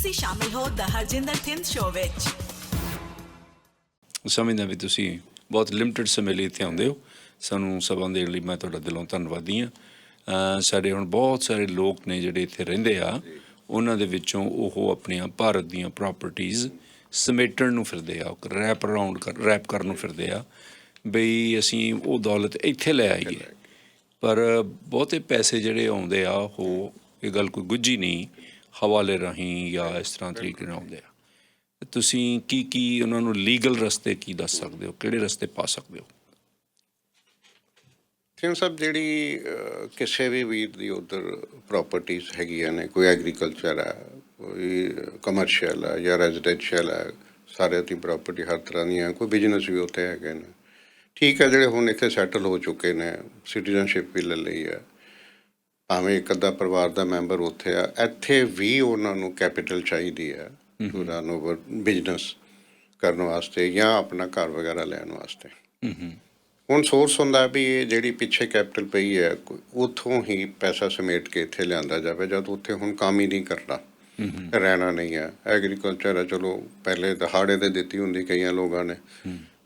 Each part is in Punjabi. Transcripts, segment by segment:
ਤੁਸੀਂ ਸ਼ਾਮਿਲ ਹੋ ਦ ਹਰਜਿੰਦਰ ਥਿੰਦ ਸ਼ੋਅ ਵਿੱਚ। ਸਮਝਦਾ ਵੀ ਤੁਸੀਂ ਬਹੁਤ ਲਿਮਟਿਡ ਸਮੇਂ ਲਈ ਇੱਥੇ ਆਉਂਦੇ ਹੋ। ਸਾਨੂੰ ਸਮਾਂ ਦੇਣ ਲਈ ਮੈਂ ਤੁਹਾਡਾ ਦਿਲੋਂ ਧੰਨਵਾਦੀ ਹਾਂ। ਸਾਡੇ ਹੁਣ ਬਹੁਤ ਸਾਰੇ ਲੋਕ ਨੇ ਜਿਹੜੇ ਇੱਥੇ ਰਹਿੰਦੇ ਆ, ਉਹਨਾਂ ਦੇ ਵਿੱਚੋਂ ਉਹ ਆਪਣੀਆਂ ਭਾਰਤ ਦੀਆਂ ਪ੍ਰੋਪਰਟੀਜ਼ ਸਮੇਟਣ ਨੂੰ ਫਿਰਦੇ ਆ, ਰੈਪ ਕਰਨ ਨੂੰ ਫਿਰਦੇ ਆ ਬਈ ਅਸੀਂ ਉਹ ਦੌਲਤ ਇੱਥੇ ਲੈ ਆਈਏ। ਪਰ ਬਹੁਤੇ ਪੈਸੇ ਜਿਹੜੇ ਆਉਂਦੇ ਆ ਉਹ, ਇਹ ਗੱਲ ਕੋਈ ਗੁੱਝੀ ਨਹੀਂ, ਹਵਾਲੇ ਰਾਹੀਂ ਜਾਂ ਇਸ ਤਰ੍ਹਾਂ ਤਰੀਕੇ ਨਾਲ ਆਉਂਦੇ ਆ। ਤੁਸੀਂ ਕੀ ਉਹਨਾਂ ਨੂੰ ਲੀਗਲ ਰਸਤੇ ਕੀ ਦੱਸ ਸਕਦੇ ਹੋ, ਕਿਹੜੇ ਰਸਤੇ ਪਾ ਸਕਦੇ ਹੋ? ਸਿੰਘ ਸਾਹਿਬ, ਜਿਹੜੀ ਕਿਸੇ ਵੀ ਵੀਰ ਦੀ ਉੱਧਰ ਪ੍ਰੋਪਰਟੀਜ਼ ਹੈਗੀਆਂ ਨੇ, ਕੋਈ ਐਗਰੀਕਲਚਰ ਹੈ, ਕੋਈ ਕਮਰਸ਼ੀਅਲ ਹੈ ਜਾਂ ਰੈਜ਼ੀਡੈਂਸ਼ੀਅਲ ਹੈ, ਸਾਰਿਆਂ ਦੀ ਪ੍ਰੋਪਰਟੀ ਹਰ ਤਰ੍ਹਾਂ ਦੀਆਂ, ਕੋਈ ਬਿਜ਼ਨਸ ਵੀ ਉੱਥੇ ਹੈਗੇ ਨੇ, ਠੀਕ ਹੈ, ਜਿਹੜੇ ਹੁਣ ਇੱਥੇ ਸੈਟਲ ਹੋ ਚੁੱਕੇ ਨੇ, ਸਿਟੀਜ਼ਨਸ਼ਿਪ ਵੀ ਲੈ ਲਈ ਹੈ, ਭਾਵੇਂ ਇੱਕ ਅੱਧਾ ਪਰਿਵਾਰ ਦਾ ਮੈਂਬਰ ਉੱਥੇ ਆ, ਇੱਥੇ ਵੀ ਉਹਨਾਂ ਨੂੰ ਕੈਪੀਟਲ ਚਾਹੀਦੀ ਹੈ ਟੂ ਰਨ ਓਵਰ ਬਿਜ਼ਨਸ ਕਰਨ ਵਾਸਤੇ ਜਾਂ ਆਪਣਾ ਘਰ ਵਗੈਰਾ ਲੈਣ ਵਾਸਤੇ। ਹੁਣ ਸੋਰਸ ਹੁੰਦਾ ਵੀ ਇਹ ਜਿਹੜੀ ਪਿੱਛੇ ਕੈਪੀਟਲ ਪਈ ਹੈ ਉੱਥੋਂ ਹੀ ਪੈਸਾ ਸਮੇਟ ਕੇ ਇੱਥੇ ਲਿਆਂਦਾ ਜਾਵੇ, ਜਦ ਉੱਥੇ ਹੁਣ ਕੰਮ ਹੀ ਨਹੀਂ ਕਰਨਾ, ਰਹਿਣਾ ਨਹੀਂ ਹੈ। ਐਗਰੀਕਲਚਰ ਹੈ, ਚਲੋ ਪਹਿਲੇ ਦਹਾੜੇ 'ਤੇ ਦਿੱਤੀ ਹੁੰਦੀ ਕਈਆਂ ਲੋਕਾਂ ਨੇ,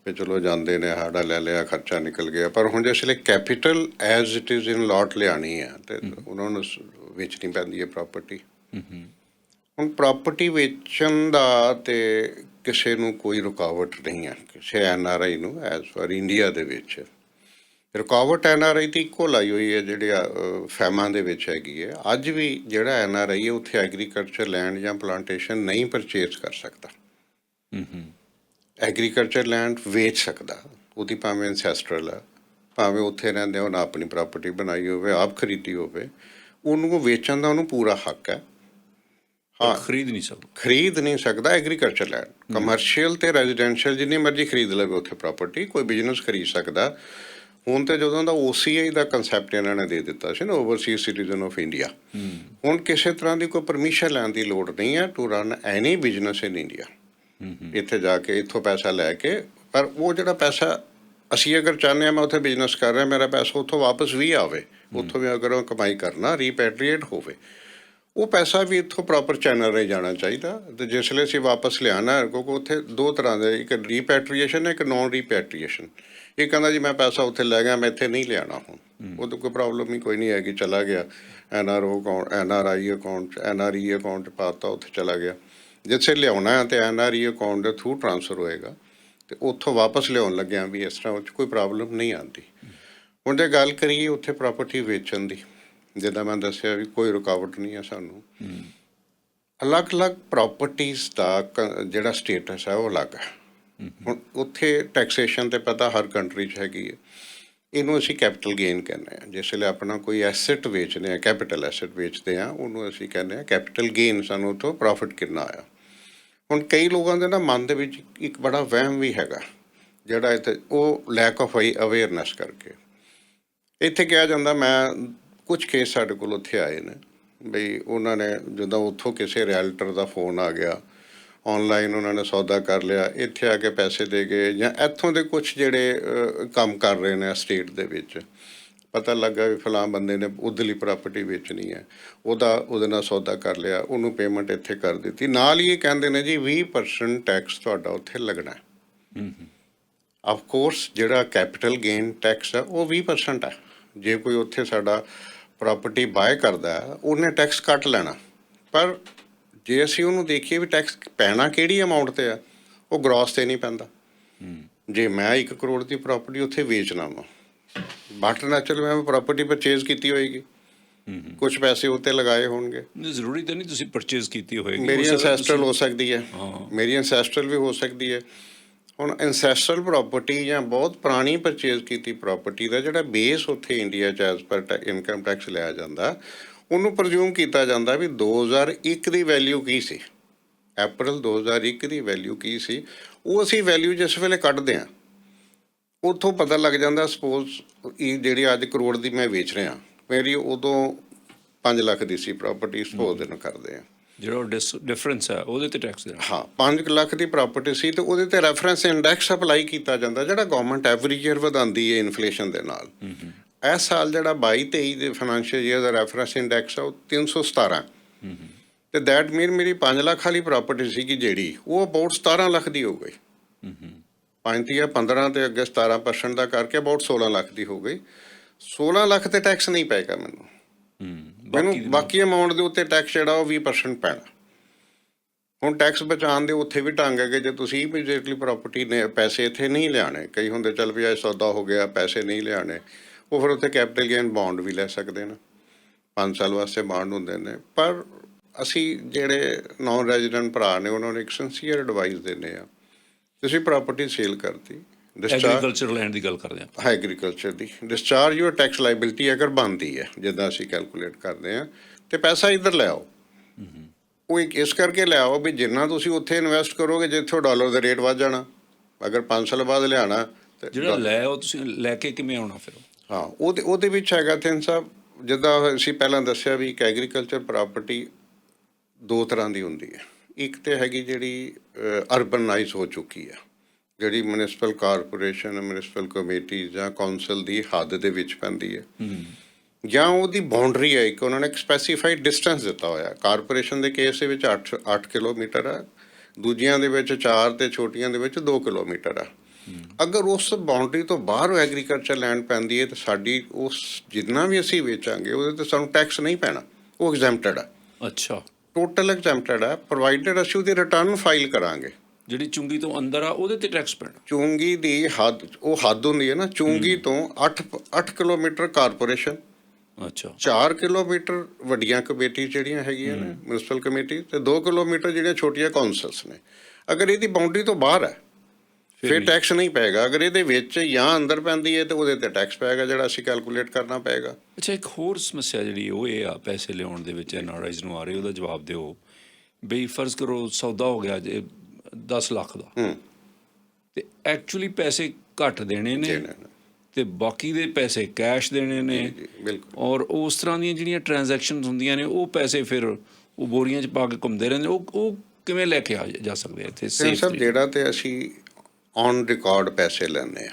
ਵੀ ਚਲੋ ਜਾਂਦੇ ਨੇ, ਹਾੜਾ ਲੈ ਲਿਆ, ਖਰਚਾ ਨਿਕਲ ਗਿਆ। ਪਰ ਹੁਣ ਜਿਸ ਲਈ capital as it is in lot ਲਿਆਉਣੀ ਹੈ ਅਤੇ ਉਹਨਾਂ ਨੂੰ ਵੇਚਣੀ ਪੈਂਦੀ ਹੈ ਪ੍ਰੋਪਰਟੀ। ਹੁਣ ਪ੍ਰੋਪਰਟੀ ਵੇਚਣ ਦਾ ਤੇ ਕਿਸੇ ਨੂੰ ਕੋਈ ਰੁਕਾਵਟ ਨਹੀਂ ਹੈ, ਕਿਸੇ NRI ਨੂੰ ਐਜ਼ ਪਰ ਇੰਡੀਆ ਦੇ ਵਿੱਚ। ਰੁਕਾਵਟ NRI ਦੀ ਇੱਕੋ ਲਾਈ ਹੋਈ ਹੈ ਜਿਹੜੇ ਫੈਮਾਂ ਦੇ ਵਿੱਚ ਹੈਗੀ ਹੈ। ਅੱਜ ਵੀ ਜਿਹੜਾ NRI ਹੈ ਉੱਥੇ ਐਗਰੀਕਲਚਰ ਲੈਂਡ ਜਾਂ ਪਲਾਂਟੇਸ਼ਨ ਨਹੀਂ ਪਰਚੇਜ਼ ਕਰ ਸਕਦਾ। ਐਗਰੀਕਲਚਰ ਲੈਂਡ ਵੇਚ ਸਕਦਾ, ਉਹਦੀ ਭਾਵੇਂ ਐਨਸੈਸਟਰਲ ਹੈ, ਭਾਵੇਂ ਉੱਥੇ ਰਹਿੰਦੇ ਉਹਨਾਂ ਆਪਣੀ ਪ੍ਰਾਪਰਟੀ ਬਣਾਈ ਹੋਵੇ, ਆਪ ਖਰੀਦੀ ਹੋਵੇ, ਉਹਨੂੰ ਵੇਚਣ ਦਾ ਉਹਨੂੰ ਪੂਰਾ ਹੱਕ ਹੈ। ਹਾਂ, ਖਰੀਦ ਨਹੀਂ ਸਕਦਾ ਐਗਰੀਕਲਚਰ ਲੈਂਡ। ਕਮਰਸ਼ੀਅਲ ਅਤੇ ਰੈਜ਼ੀਡੈਂਸ਼ੀਅਲ ਜਿੰਨੀ ਮਰਜ਼ੀ ਖਰੀਦ ਲਵੇ ਉੱਥੇ ਪ੍ਰਾਪਰਟੀ, ਕੋਈ ਬਿਜ਼ਨਸ ਖਰੀਦ ਸਕਦਾ। ਹੁਣ ਤਾਂ ਜਦੋਂ ਦਾ OCI ਦਾ ਕੰਸੈਪਟ ਇਹਨਾਂ ਨੇ ਦੇ ਦਿੱਤਾ ਸੀ ਨਾ, ਓਵਰਸੀਜ਼ ਸਿਟੀਜ਼ਨ ਆਫ ਇੰਡੀਆ, ਹੁਣ ਕਿਸੇ ਤਰ੍ਹਾਂ ਦੀ ਕੋਈ ਪਰਮਿਸ਼ਨ ਲੈਣ ਦੀ ਲੋੜ ਨਹੀਂ ਹੈ to run any business in India. ਇੱਥੇ ਜਾ ਕੇ ਇੱਥੋਂ ਪੈਸਾ ਲੈ ਕੇ, ਪਰ ਉਹ ਜਿਹੜਾ ਪੈਸਾ ਅਸੀਂ ਅਗਰ ਚਾਹੁੰਦੇ ਹਾਂ ਮੈਂ ਉੱਥੇ ਬਿਜ਼ਨਸ ਕਰ ਰਿਹਾ, ਮੇਰਾ ਪੈਸਾ ਉੱਥੋਂ ਵਾਪਸ ਵੀ ਆਵੇ, ਉੱਥੋਂ ਵੀ ਅਗਰ ਕਮਾਈ ਕਰਨਾ ਰੀਪੈਟਰੀਏਟ ਹੋਵੇ, ਉਹ ਪੈਸਾ ਵੀ ਇੱਥੋਂ ਪ੍ਰੋਪਰ ਚੈਨਲ ਰਾਹੀਂ ਜਾਣਾ ਚਾਹੀਦਾ। ਅਤੇ ਜਿਸ ਲਈ ਅਸੀਂ ਵਾਪਸ ਲਿਆਉਣਾ, ਕਿਉਂਕਿ ਉੱਥੇ ਦੋ ਤਰ੍ਹਾਂ ਦੇ, ਇੱਕ ਰੀਪੈਟਰੀਏਸ਼ਨ ਹੈ, ਇੱਕ ਨੋਨ ਰੀਪੈਟਰੀਏਸ਼ਨ। ਇਹ ਕਹਿੰਦਾ ਜੀ ਮੈਂ ਪੈਸਾ ਉੱਥੇ ਲੈ ਗਿਆ, ਮੈਂ ਇੱਥੇ ਨਹੀਂ ਲਿਆਉਣਾ। ਹੁਣ ਉਹਦੇ ਕੋਈ ਪ੍ਰੋਬਲਮ ਹੀ ਕੋਈ ਨਹੀਂ ਹੈਗੀ, ਚਲਾ ਗਿਆ NRO ਅਕਾਊਂਟ, NRI ਅਕਾਊਂਟ 'ਚ, NRE ਅਕਾਊਂਟ 'ਚ ਪਾਤਾ, ਉੱਥੇ ਚਲਾ ਗਿਆ। ਜਿੱਥੇ ਲਿਆਉਣਾ ਹੈ ਅਤੇ NRE ਅਕਾਊਂਟ ਦੇ ਥਰੂ ਟਰਾਂਸਫਰ ਹੋਏਗਾ ਅਤੇ ਉੱਥੋਂ ਵਾਪਸ ਲਿਆਉਣ ਲੱਗਿਆ ਵੀ ਇਸ ਤਰ੍ਹਾਂ ਉਹ 'ਚ ਕੋਈ ਪ੍ਰੋਬਲਮ ਨਹੀਂ ਆਉਂਦੀ। ਹੁਣ ਜੇ ਗੱਲ ਕਰੀਏ ਉੱਥੇ ਪ੍ਰਾਪਰਟੀ ਵੇਚਣ ਦੀ, ਜਿੱਦਾਂ ਮੈਂ ਦੱਸਿਆ ਵੀ ਕੋਈ ਰੁਕਾਵਟ ਨਹੀਂ ਹੈ ਸਾਨੂੰ। ਅਲੱਗ-ਅਲੱਗ ਪ੍ਰੋਪਰਟੀਜ਼ ਦਾ ਜਿਹੜਾ ਸਟੇਟਸ ਹੈ ਉਹ ਅਲੱਗ ਹੈ। ਹੁਣ ਉੱਥੇ ਟੈਕਸੇਸ਼ਨ ਤਾਂ ਪਤਾ ਹਰ ਕੰਟਰੀ 'ਚ ਹੈਗੀ ਹੈ। ਇਹਨੂੰ ਅਸੀਂ ਕੈਪੀਟਲ ਗੇਨ ਕਹਿੰਦੇ ਹਾਂ। ਜਿਸ ਵੇਲੇ ਆਪਣਾ ਕੋਈ ਐਸੈਟ ਵੇਚਦੇ ਹਾਂ, ਕੈਪੀਟਲ ਐਸੈਟ ਵੇਚਦੇ ਹਾਂ, ਉਹਨੂੰ ਅਸੀਂ ਕਹਿੰਦੇ ਹਾਂ ਕੈਪੀਟਲ ਗੇਨ, ਸਾਨੂੰ ਉੱਥੋਂ ਪ੍ਰੋਫਿਟ ਕਿੰਨਾ ਆਇਆ। ਹੁਣ ਕਈ ਲੋਕਾਂ ਦੇ ਨਾ ਮਨ ਦੇ ਵਿੱਚ ਇੱਕ ਬੜਾ ਵਹਿਮ ਵੀ ਹੈਗਾ ਜਿਹੜਾ ਇੱਥੇ, ਉਹ ਲੈਕ ਆਫ ਅਵੇਅਰਨੈਸ ਕਰਕੇ ਇੱਥੇ ਕਿਹਾ ਜਾਂਦਾ। ਮੈਂ ਕੁਛ ਕੇਸ ਸਾਡੇ ਕੋਲ ਉੱਥੇ ਆਏ ਨੇ ਬਈ ਉਹਨਾਂ ਨੇ ਜਦੋਂ ਉੱਥੋਂ ਕਿਸੇ ਰਿਐਲਟਰ ਦਾ ਫੋਨ ਆ ਗਿਆ, ਔਨਲਾਈਨ ਉਹਨਾਂ ਨੇ ਸੌਦਾ ਕਰ ਲਿਆ, ਇੱਥੇ ਆ ਕੇ ਪੈਸੇ ਦੇ ਗਏ, ਜਾਂ ਇੱਥੋਂ ਦੇ ਕੁਛ ਜਿਹੜੇ ਕੰਮ ਕਰ ਰਹੇ ਨੇ ਸਟੇਟ ਦੇ ਵਿੱਚ, ਪਤਾ ਲੱਗਾ ਵੀ ਫਲਾਂ ਬੰਦੇ ਨੇ ਉੱਧਰਲੀ ਪ੍ਰਾਪਰਟੀ ਵੇਚਣੀ ਹੈ, ਉਹਦੇ ਨਾਲ ਸੌਦਾ ਕਰ ਲਿਆ, ਉਹਨੂੰ ਪੇਮੈਂਟ ਇੱਥੇ ਕਰ ਦਿੱਤੀ। ਨਾਲ ਹੀ ਇਹ ਕਹਿੰਦੇ ਨੇ ਜੀ 20% ਟੈਕਸ ਤੁਹਾਡਾ ਉੱਥੇ ਲੱਗਣਾ। ਆਫਕੋਰਸ ਜਿਹੜਾ ਕੈਪੀਟਲ ਗੇਨ ਟੈਕਸ ਹੈ ਉਹ 20% ਹੈ। ਜੇ ਕੋਈ ਉੱਥੇ ਸਾਡਾ ਪ੍ਰਾਪਰਟੀ ਬਾਏ ਕਰਦਾ ਉਹਨੇ ਟੈਕਸ ਕੱਟ ਲੈਣਾ, ਪਰ ਜੇ ਅਸੀਂ ਉਹਨੂੰ ਦੇਖੀਏ ਵੀ ਟੈਕਸ ਪੈਣਾ ਕਿਹੜੀ ਅਮਾਊਂਟ 'ਤੇ ਆ, ਉਹ ਗਰੋਸ 'ਤੇ ਨਹੀਂ ਪੈਂਦਾ। ਜੇ ਮੈਂ 1 ਕਰੋੜ ਦੀ ਪ੍ਰਾਪਰਟੀ ਉੱਥੇ ਵੇਚਣਾ ਵਾ, ਬਟ ਨੈਚੁਰਲ ਮੈਂ ਪ੍ਰਾਪਰਟੀ ਪਰਚੇਜ਼ ਕੀਤੀ ਹੋਏਗੀ, ਕੁਛ ਪੈਸੇ ਉੱਤੇ ਲਗਾਏ ਹੋਣਗੇ। ਜ਼ਰੂਰੀ ਤਾਂ ਨਹੀਂ ਤੁਸੀਂ ਪਰਚੇਜ਼ ਕੀਤੀ ਹੋਏਗੀ, ਮੇਰੀ ਐਨਸੈਸਟਰਲ ਹੋ ਸਕਦੀ ਹੈ, ਮੇਰੀ ਐਨਸੈਸਟਰਲ ਵੀ ਹੋ ਸਕਦੀ ਹੈ। ਹੁਣ ਐਨਸੈਸਟਰਲ ਪ੍ਰਾਪਰਟੀ ਜਾਂ ਬਹੁਤ ਪੁਰਾਣੀ ਪਰਚੇਜ਼ ਕੀਤੀ ਪ੍ਰਾਪਰਟੀ ਦਾ ਜਿਹੜਾ ਬੇਸ ਉੱਥੇ ਇੰਡੀਆ 'ਚ ਐਜ਼ ਪਰ ਇਨਕਮ ਟੈਕਸ ਲਿਆ ਜਾਂਦਾ, ਉਹਨੂੰ ਪ੍ਰਜ਼ਿਊਮ ਕੀਤਾ ਜਾਂਦਾ ਵੀ 2001 ਦੀ ਵੈਲਿਊ ਕੀ ਸੀ, ਅਪ੍ਰੈਲ 2001 ਦੀ ਵੈਲਿਊ ਕੀ ਸੀ। ਉਹ ਅਸੀਂ ਵੈਲਿਊ ਜਿਸ ਵੇਲੇ ਕੱਢਦੇ ਹਾਂ ਉੱਥੋਂ ਪਤਾ ਲੱਗ ਜਾਂਦਾ। ਸਪੋਜ਼ ਇਹ ਜਿਹੜੀ ਅੱਜ ਕਰੋੜ ਦੀ ਮੈਂ ਵੇਚ ਰਿਹਾ, ਮੇਰੀ ਉਦੋਂ 5 ਲੱਖ ਦੀ ਸੀ ਪ੍ਰਾਪਰਟੀ, ਸਪੋਜ਼ ਇਹਨੂੰ ਕਰਦੇ ਹਾਂ, ਜਿਹੜਾ ਡਿਫਰੈਂਸ ਹੈ ਉਹਦੇ 'ਤੇ ਟੈਕਸ ਦੇਣਾ। ਹਾਂ, 5 ਲੱਖ ਦੀ ਪ੍ਰਾਪਰਟੀ ਸੀ ਅਤੇ ਉਹਦੇ 'ਤੇ ਰੈਫਰੈਂਸ ਇੰਡੈਕਸ ਅਪਲਾਈ ਕੀਤਾ ਜਾਂਦਾ, ਜਿਹੜਾ ਗੌਰਮੈਂਟ ਐਵਰੀ ਈਅਰ ਵਧਾਉਂਦੀ ਹੈ ਇਨਫਲੇਸ਼ਨ ਦੇ ਨਾਲ। ਇਸ ਸਾਲ ਜਿਹੜਾ 22-23 ਦੇ ਫਾਈਨੈਂਸ਼ੀਅਲ ਈਅਰ ਦਾ ਰੈਫਰੈਂਸ ਇੰਡੈਕਸ ਆ ਉਹ 317। ਤੇ ਦੈਟ ਮੀਨ ਮੇਰੀ 5 ਲੱਖ ਵਾਲੀ ਪ੍ਰਾਪਰਟੀ ਸੀਗੀ ਜਿਹੜੀ ਉਹ ਅਬਾਊਟ 17 ਲੱਖ ਦੀ ਹੋ ਗਈ। 5 ਤੀਆ 15 ਤੇ ਅੱਗੇ 17% ਦਾ ਕਰਕੇ ਅਬਾਊਟ 16 ਲੱਖ ਦੀ ਹੋ ਗਈ। 16 ਲੱਖ ਤੇ ਟੈਕਸ ਨਹੀਂ ਪਏਗਾ ਮੈਨੂੰ ਬਾਕੀ ਅਮਾਊਂਟ ਦੇ ਉੱਤੇ ਟੈਕਸ ਜਿਹੜਾ ਉਹ 20% ਪੈਣਾ। ਹੁਣ ਟੈਕਸ ਬਚਾਉਣ ਦੇ ਉੱਥੇ ਵੀ ਢੰਗ ਹੈਗੇ, ਜੇ ਤੁਸੀਂ ਇਮੀਡੀਏਟਲੀ ਪ੍ਰਾਪਰਟੀ ਨੇ ਪੈਸੇ ਇੱਥੇ ਨਹੀਂ ਲਿਆਣੇ, ਕਈ ਹੁੰਦੇ ਚੱਲ ਵੀ ਇਹ ਸੌਦਾ ਹੋ ਗਿਆ ਪੈਸੇ ਨਹੀਂ ਲਿਆਣੇ, ਉਹ ਫਿਰ ਉੱਥੇ ਕੈਪੀਟਲ ਗੇਨ ਬੌਂਡ ਵੀ ਲੈ ਸਕਦੇ ਨੇ, 5 ਸਾਲ ਵਾਸਤੇ ਬੌਂਡ ਹੁੰਦੇ ਨੇ। ਪਰ ਅਸੀਂ ਜਿਹੜੇ ਨੌਨ ਰੈਜ਼ੀਡੈਂਟ ਭਰਾ ਨੇ ਉਹਨਾਂ ਨੂੰ ਇੱਕ ਸਿੰਸੀਅਰ ਐਡਵਾਈਸ ਦਿੰਦੇ ਆ, ਤੁਸੀਂ ਪ੍ਰਾਪਰਟੀ ਸੇਲ ਕਰਤੀ, ਐਗਰੀਕਲਚਰ ਲੈਂਡ ਦੀ ਗੱਲ ਕਰਦੇ ਹਾਂ, agriculture the discharge your tax liability ਅਗਰ ਬਣਦੀ ਹੈ ਜਿੱਦਾਂ ਅਸੀਂ ਕੈਲਕੂਲੇਟ ਕਰਦੇ ਹਾਂ, ਤੇ ਪੈਸਾ ਇੱਧਰ ਲੈ ਆਓ। ਉਹ ਇੱਕ ਇਸ ਕਰਕੇ ਲੈ ਆਓ ਵੀ ਜਿੰਨਾ ਤੁਸੀਂ ਉੱਥੇ ਇਨਵੈਸਟ ਕਰੋਗੇ ਜਿੱਥੋਂ ਡਾਲਰ ਦਾ ਰੇਟ ਵੱਧ ਜਾਣਾ, ਅਗਰ 5 ਸਾਲ ਬਾਅਦ ਲਿਆਉਣਾ ਤੇ ਜਿਹੜਾ ਲੈ ਆਓ ਤੁਸੀਂ ਲੈ ਕੇ ਕਿਵੇਂ ਆਉਣਾ ਫਿਰ? ਹਾਂ, ਉਹਦੇ ਵਿੱਚ ਹੈਗਾ ਥਿੰਨ ਸਾਹਿਬ, ਜਿੱਦਾਂ ਅਸੀਂ ਪਹਿਲਾਂ ਦੱਸਿਆ ਵੀ ਇੱਕ ਐਗਰੀਕਲਚਰ ਪ੍ਰਾਪਰਟੀ 2 ਤਰ੍ਹਾਂ ਦੀ ਹੁੰਦੀ ਹੈ। ਇੱਕ ਤੇ ਹੈਗੀ ਜਿਹੜੀ ਅਰਬਨਾਈਜ਼ ਹੋ ਚੁੱਕੀ ਹੈ, ਜਿਹੜੀ ਮਿਊਨਿਸਪਲ ਕਾਰਪੋਰੇਸ਼ਨ, ਮਿਊਨਿਸਪਲ ਕਮੇਟੀ ਜਾਂ ਕੌਂਸਲ ਦੀ ਹੱਦ ਦੇ ਵਿੱਚ ਪੈਂਦੀ ਹੈ, ਜਾਂ ਉਹਦੀ ਬਾਉਂਡਰੀ ਹੈ ਇੱਕ, ਉਹਨਾਂ ਨੇ ਇੱਕ ਸਪੈਸੀਫਾਈਡ ਡਿਸਟੈਂਸ ਦਿੱਤਾ ਹੋਇਆ। ਕਾਰਪੋਰੇਸ਼ਨ ਦੇ ਕੇਸ ਦੇ ਵਿੱਚ 8 ਕਿਲੋਮੀਟਰ ਹੈ, ਦੂਜਿਆਂ ਦੇ ਵਿੱਚ 4 ਤੇ ਛੋਟੀਆਂ ਦੇ ਵਿੱਚ 2 ਕਿਲੋਮੀਟਰ ਹੈ। ਅਗਰ ਉਸ ਬਾਉਂਡਰੀ ਤੋਂ ਬਾਹਰ ਐਗਰੀਕਲਚਰ ਲੈਂਡ ਪੈਂਦੀ ਹੈ ਤਾਂ ਸਾਡੀ ਉਸ ਜਿੰਨਾ ਵੀ ਅਸੀਂ ਵੇਚਾਂਗੇ ਉਹਦੇ 'ਤੇ ਸਾਨੂੰ ਟੈਕਸ ਨਹੀਂ ਪੈਣਾ, ਉਹ ਐਗਜ਼ੈਂਪਟਡ ਹੈ। ਅੱਛਾ, ਟੋਟਲ ਐਗਜ਼ੈਂਪਟਡ ਹੈ, ਪ੍ਰੋਵਾਈਡਡ ਅਸੀਂ ਉਹਦੀ ਰਿਟਰਨ ਫਾਈਲ ਕਰਾਂਗੇ। ਜਿਹੜੀ ਚੁੰਗੀ ਤੋਂ ਅੰਦਰ ਆ ਉਹਦੇ ਤੇ ਟੈਕਸ ਪੈਣਾ? ਚੁੰਗੀ ਦੀ ਹੱਦ, ਉਹ ਹੱਦ ਹੁੰਦੀ ਹੈ ਨਾ, ਚੁੰਗੀ ਤੋਂ 8 ਕਿਲੋਮੀਟਰ ਕਾਰਪੋਰੇਸ਼ਨ, ਅੱਛਾ 4 ਕਿਲੋਮੀਟਰ ਵੱਡੀਆਂ ਕਮੇਟੀ ਜਿਹੜੀਆਂ ਹੈਗੀਆਂ ਨੇ ਮਿਊਨਿਸਪਲ ਕਮੇਟੀ, ਤੇ 2 ਕਿਲੋਮੀਟਰ ਜਿਹੜੀਆਂ ਛੋਟੀਆਂ ਕੌਂਸਲਸ ਨੇ। ਅਗਰ ਇਹਦੀ ਬਾਉਂਡਰੀ ਤੋਂ ਬਾਹਰ ਹੈ ਫਿਰ ਟੈਕਸ ਨਹੀਂ ਪਏਗਾ, ਅਗਰ ਇਹਦੇ ਵਿੱਚ ਜਾਂ ਅੰਦਰ ਪੈਂਦੀ ਹੈ ਤਾਂ ਉਹਦੇ ਤੇ ਟੈਕਸ ਪਏਗਾ ਜਿਹੜਾ ਅਸੀਂ ਕੈਲਕੂਲੇਟ ਕਰਨਾ ਪਏਗਾ। ਅੱਛਾ, ਇੱਕ ਹੋਰ ਸਮੱਸਿਆ ਜਿਹੜੀ ਉਹ ਇਹ ਆ ਪੈਸੇ ਲਿਆਉਣ ਦੇ ਵਿੱਚ NRIs ਨੂੰ ਆ ਰਹੀ, ਉਹਦਾ ਜਵਾਬ ਦਿਓ ਬਈ ਫਰਜ਼ ਕਰੋ ਸੌਦਾ ਹੋ ਗਿਆ ਜੇ 10 ਲੱਖ ਦਾ, ਤੇ ਐਕਚੁਅਲੀ ਪੈਸੇ ਘੱਟ ਦੇਣੇ ਨੇ ਤੇ ਬਾਕੀ ਦੇ ਪੈਸੇ ਕੈਸ਼ ਦੇਣੇ ਨੇ, ਬਿਲਕੁਲ। ਔਰ ਉਸ ਤਰ੍ਹਾਂ ਦੀਆਂ ਜਿਹੜੀਆਂ ਟ੍ਰਾਂਜੈਕਸ਼ਨਸ ਹੁੰਦੀਆਂ ਨੇ ਉਹ ਪੈਸੇ ਫਿਰ ਉਹ ਬੋਰੀਆਂ 'ਚ ਪਾ ਕੇ ਘੁੰਮਦੇ ਰਹਿੰਦੇ, ਉਹ ਕਿਵੇਂ ਲੈ ਕੇ ਆ ਜਾ ਸਕਦੇ ਇੱਥੇ? ਸਭ ਜਿਹੜਾ ਤੇ ਅਸੀਂ ਔਨ ਰਿਕਾਰਡ ਪੈਸੇ ਲੈਂਦੇ ਆ,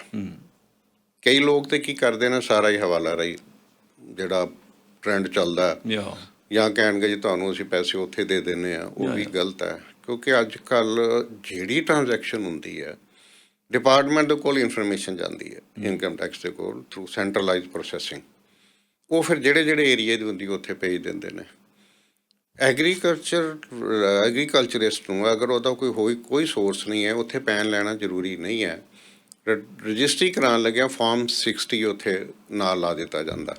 ਕਈ ਲੋਕ ਤੇ ਕੀ ਕਰਦੇ ਨੇ ਸਾਰਾ ਹੀ ਹਵਾਲਾ ਰਾਹੀਂ ਜਿਹੜਾ ਟ੍ਰੈਂਡ ਚੱਲਦਾ, ਜਾਂ ਕਹਿਣਗੇ ਜੀ ਤੁਹਾਨੂੰ ਅਸੀਂ ਪੈਸੇ ਉੱਥੇ ਦੇ ਦਿੰਦੇ ਆ, ਉਹ ਵੀ ਗਲਤ ਹੈ। ਕਿਉਂਕਿ ਅੱਜ ਕੱਲ੍ਹ ਜਿਹੜੀ ਟ੍ਰਾਂਜੈਕਸ਼ਨ ਹੁੰਦੀ ਹੈ ਡਿਪਾਰਟਮੈਂਟ ਦੇ ਕੋਲ ਇਨਫੋਰਮੇਸ਼ਨ ਜਾਂਦੀ ਹੈ, ਇਨਕਮ ਟੈਕਸ ਦੇ ਕੋਲ ਥਰੂ ਸੈਂਟਰਲਾਈਜ਼ ਪ੍ਰੋਸੈਸਿੰਗ, ਉਹ ਫਿਰ ਜਿਹੜੇ ਏਰੀਏ ਦੀ ਹੁੰਦੀ ਉੱਥੇ ਭੇਜ ਦਿੰਦੇ ਨੇ। ਐਗਰੀਕਲਚਰਿਸਟ ਨੂੰ ਅਗਰ ਉਹਦਾ ਕੋਈ ਸੋਰਸ ਨਹੀਂ ਹੈ, ਉੱਥੇ ਪੈਨ ਲੈਣਾ ਜ਼ਰੂਰੀ ਨਹੀਂ ਹੈ। ਰਜਿਸਟਰੀ ਕਰਾਉਣ ਲੱਗਿਆ ਫਾਰਮ 60 ਉੱਥੇ ਨਾਲ ਲਾ ਦਿੱਤਾ ਜਾਂਦਾ,